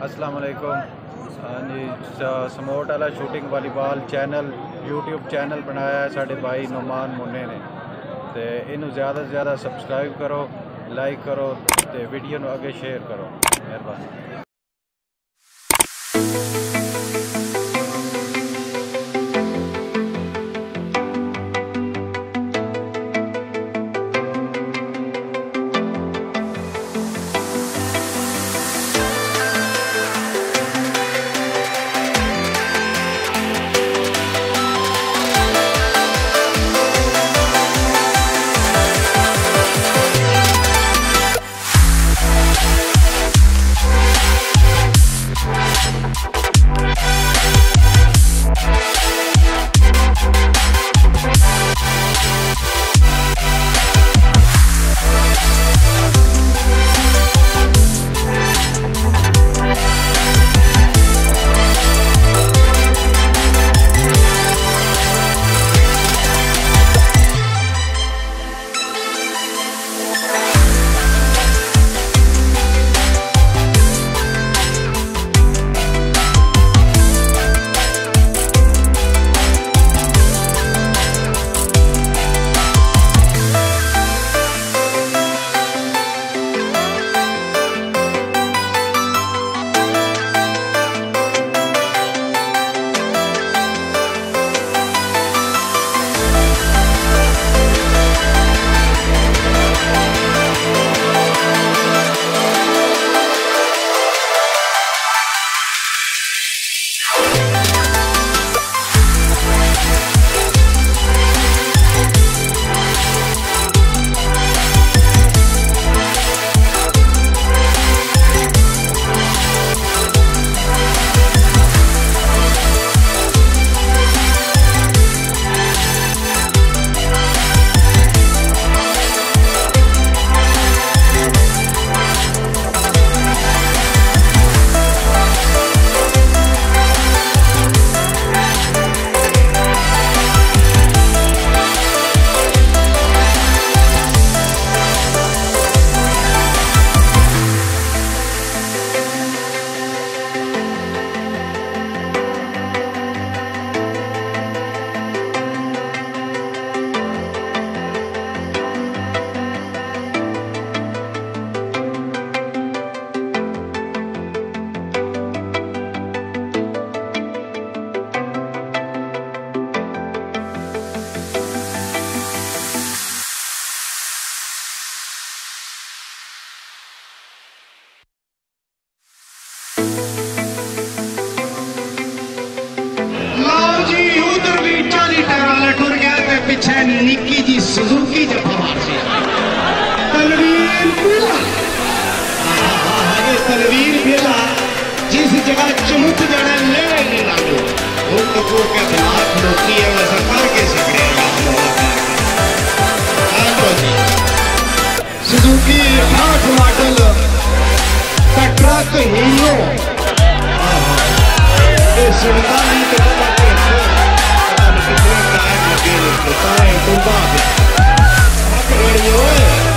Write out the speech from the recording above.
अस्सलाम वालेकुम। हाँ जी, समोट वाला shooting volleyball channel YouTube channel बनाया है साढ़े भाई नुमान मुन्ने ने, तो इनू ज़्यादा से ज़्यादा सबसक्राइब करो, लाइक करो, तो वीडियो नू आगे शेयर करो, मेहरबानी। निक्की जी सुजुकी जफा तनवीर बेला, तनवीर बेला जिस जगह चुमुक जाना ले नहीं लागू वो तो क्या हाथ रोकी है वैसा करके सीखेगा। सुजुकी हाथ मॉडल का ट्रक हीरो सुनता नहीं तो Hey,